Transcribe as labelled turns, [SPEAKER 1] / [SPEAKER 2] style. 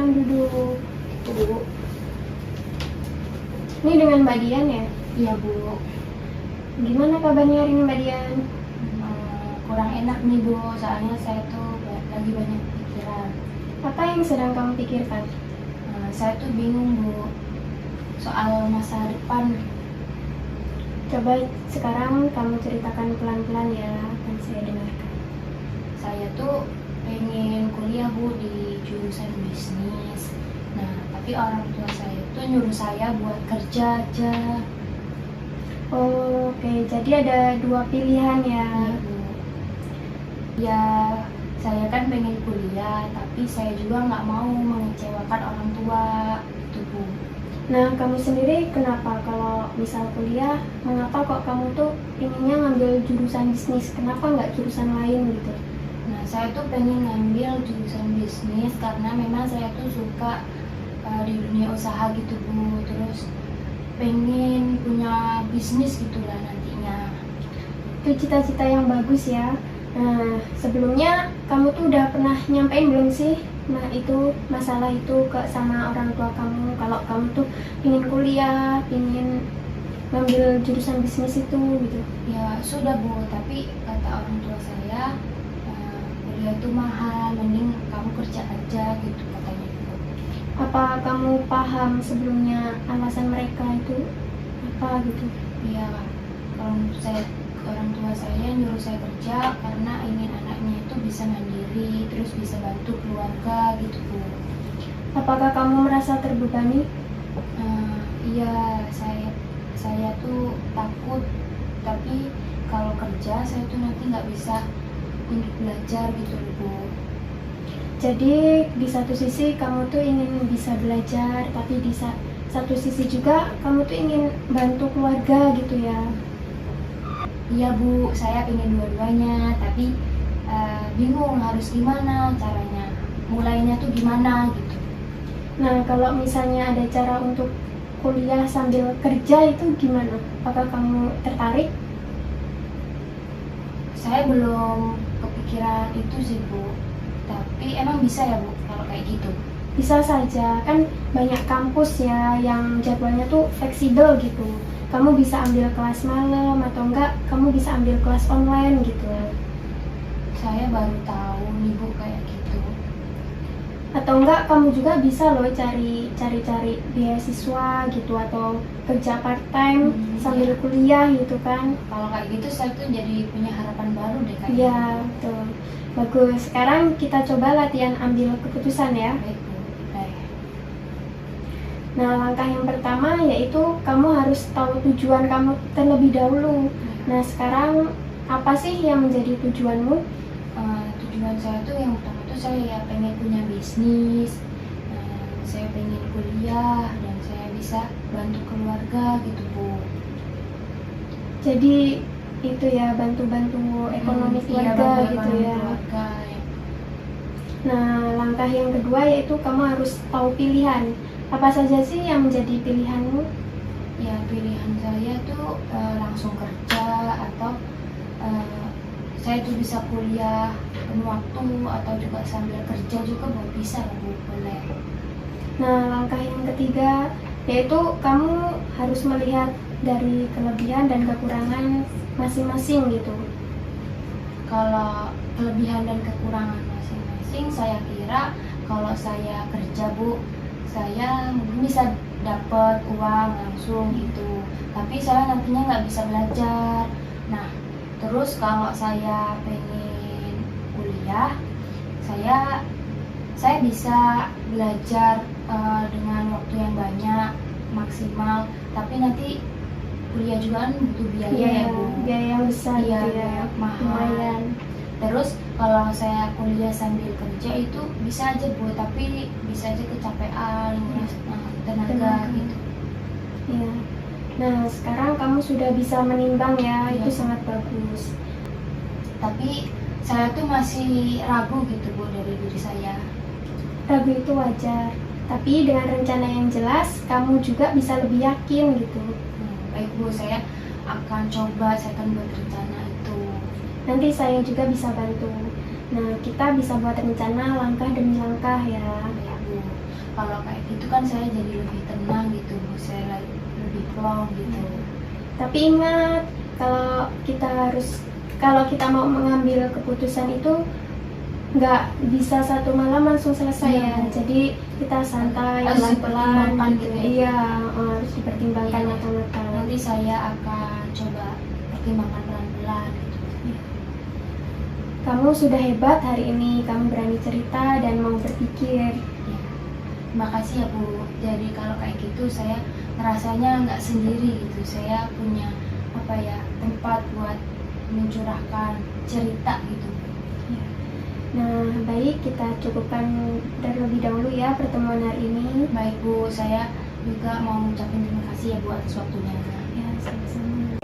[SPEAKER 1] silakan duduk. Bu. Ini dengan Mbak Dian ya?
[SPEAKER 2] Iya Bu.
[SPEAKER 1] Gimana kabarnya hari ini Mbak Dian?
[SPEAKER 2] Kurang enak nih Bu, soalnya saya tuh lagi banyak pikiran.
[SPEAKER 1] Apa yang sedang kamu pikirkan?
[SPEAKER 2] Saya tuh bingung Bu, soal masa depan.
[SPEAKER 1] Coba sekarang kamu ceritakan pelan-pelan ya, akan saya dengarkan.
[SPEAKER 2] Saya tuh pengen kuliah Bu di jurusan bisnis. Nah, tapi orang tua saya tuh nyuruh saya buat kerja aja.
[SPEAKER 1] Oke, jadi ada dua pilihan ya.
[SPEAKER 2] Iya Bu. Ya, saya kan pengen kuliah, tapi saya juga nggak mau mengecewakan orang tua, gitu Bu.
[SPEAKER 1] Nah, kamu sendiri kenapa kalau misal kuliah, mengapa kok kamu tuh inginnya ngambil jurusan bisnis? Kenapa nggak jurusan lain gitu?
[SPEAKER 2] Nah, saya tuh pengen ngambil jurusan bisnis karena memang saya tuh suka di dunia usaha gitu Bu. Terus pengen punya bisnis gitulah nantinya.
[SPEAKER 1] Itu cita-cita yang bagus ya. Nah, sebelumnya kamu tuh udah pernah nyampein belum sih? Nah, itu masalah itu sama orang tua kamu kalau kamu tuh ingin kuliah, ingin ngambil jurusan bisnis itu gitu.
[SPEAKER 2] Ya sudah Bu, tapi kata orang tua saya kuliah itu mahal, mending kamu kerja aja gitu katanya Bu.
[SPEAKER 1] Apa kamu paham sebelumnya alasan mereka itu apa gitu?
[SPEAKER 2] Iya, orang tua saya nyuruh saya kerja karena ingin anaknya itu bisa mandiri, terus bisa bantu keluarga gitu Bu.
[SPEAKER 1] Apakah kamu merasa terbebani?
[SPEAKER 2] Iya, saya tuh takut, tapi kalau kerja saya tuh nanti nggak bisa untuk belajar gitu loh Bu.
[SPEAKER 1] Jadi di satu sisi kamu tuh ingin bisa belajar, tapi di satu sisi juga kamu tuh ingin bantu keluarga gitu ya.
[SPEAKER 2] Iya Bu, saya pengen dua-duanya, tapi bingung harus gimana caranya, mulainya tuh gimana gitu.
[SPEAKER 1] Nah, kalau misalnya ada cara untuk kuliah sambil kerja itu gimana? Apakah kamu tertarik?
[SPEAKER 2] Saya belum kepikiran itu sih Bu, tapi emang bisa ya Bu kalau kayak gitu?
[SPEAKER 1] Bisa saja, kan banyak kampus ya yang jadwalnya tuh fleksibel gitu. Kamu bisa ambil kelas malam atau enggak kamu bisa ambil kelas online gitu.
[SPEAKER 2] Saya baru tahu nih Bu kayak gitu.
[SPEAKER 1] Atau enggak kamu juga bisa loh cari beasiswa gitu atau kerja part time sambil kuliah gitu kan.
[SPEAKER 2] Kalau kayak gitu saya tuh jadi punya harapan baru deh kayaknya.
[SPEAKER 1] Iya, betul. Bagus. Sekarang kita coba latihan ambil keputusan ya.
[SPEAKER 2] Baik Bu, baik.
[SPEAKER 1] Nah, langkah yang pertama yaitu kamu harus tahu tujuan kamu terlebih dahulu. Nah, sekarang apa sih yang menjadi tujuanmu?
[SPEAKER 2] Tujuan saya tuh yang pertama tuh saya ya pengen punya bisnis, saya pengen kuliah dan saya bisa bantu keluarga gitu Bu.
[SPEAKER 1] Jadi itu ya bantu-bantu ekonomi keluarga
[SPEAKER 2] bantu
[SPEAKER 1] gitu
[SPEAKER 2] ekonomi
[SPEAKER 1] ya.
[SPEAKER 2] keluarga, ya.
[SPEAKER 1] Nah, langkah yang kedua yaitu kamu harus tahu pilihan. Apa saja sih yang menjadi pilihanmu?
[SPEAKER 2] Ya pilihan saya tuh langsung kerja atau saya tuh bisa kuliah penuh waktu atau juga sambil kerja juga bisa lah Bu, boleh.
[SPEAKER 1] Nah, langkah yang ketiga yaitu kamu harus melihat dari kelebihan dan kekurangan masing-masing gitu.
[SPEAKER 2] Kalau kelebihan dan kekurangan masing-masing, saya kira kalau saya kerja Bu, saya mungkin bisa dapat uang langsung gitu, tapi saya nantinya nggak bisa belajar. Nah, terus kalau saya pengen kuliah, saya bisa belajar dengan waktu yang banyak, maksimal, tapi nanti kuliah juga kan butuh biaya ya Bu.
[SPEAKER 1] Biaya yang besar
[SPEAKER 2] Iya,
[SPEAKER 1] gitu ya,
[SPEAKER 2] mahal.
[SPEAKER 1] lumayan.
[SPEAKER 2] Terus kalau saya kuliah sambil kerja itu bisa aja Bu, tapi bisa aja kecapean, tenaga gitu.
[SPEAKER 1] Ya. Nah, sekarang kamu sudah bisa menimbang ya,
[SPEAKER 2] Iya.
[SPEAKER 1] itu sangat bagus.
[SPEAKER 2] Tapi saya tuh masih ragu gitu Bu dari diri saya.
[SPEAKER 1] Ragu itu wajar, tapi dengan rencana yang jelas, kamu juga bisa lebih yakin gitu.
[SPEAKER 2] Baik Bu, saya akan buat rencana itu.
[SPEAKER 1] Nanti saya juga bisa bantu. Nah, kita bisa buat rencana langkah demi langkah ya.
[SPEAKER 2] Baik Bu. kalau kayak gitu kan saya jadi lebih tenang gitu Bu, saya lebih plong gitu.
[SPEAKER 1] Tapi ingat, kalau kita mau mengambil keputusan itu nggak bisa satu malam langsung selesai
[SPEAKER 2] Iya,
[SPEAKER 1] ya.
[SPEAKER 2] Bu.
[SPEAKER 1] Jadi kita santai,
[SPEAKER 2] Harus
[SPEAKER 1] pelan-pelan
[SPEAKER 2] dipertimbangkan
[SPEAKER 1] gitu.
[SPEAKER 2] gitu ya.
[SPEAKER 1] Iya, harus dipertimbangkan
[SPEAKER 2] Iya.
[SPEAKER 1] matang-matang.
[SPEAKER 2] Nanti saya akan coba pertimbangkan pelan-pelan gitu.
[SPEAKER 1] Kamu sudah hebat hari ini, kamu berani cerita dan mau berpikir.
[SPEAKER 2] Ya. Terima kasih ya Bu. Jadi kalau kayak gitu saya ngerasanya nggak sendiri gitu. Saya punya tempat buat mencurahkan cerita gitu.
[SPEAKER 1] Nah, baik, kita cukupkan terlebih dahulu ya pertemuan hari ini.
[SPEAKER 2] Baik Bu, saya juga mau mengucapkan terima kasih ya Bu atas waktunya.
[SPEAKER 1] Ya, sama-sama.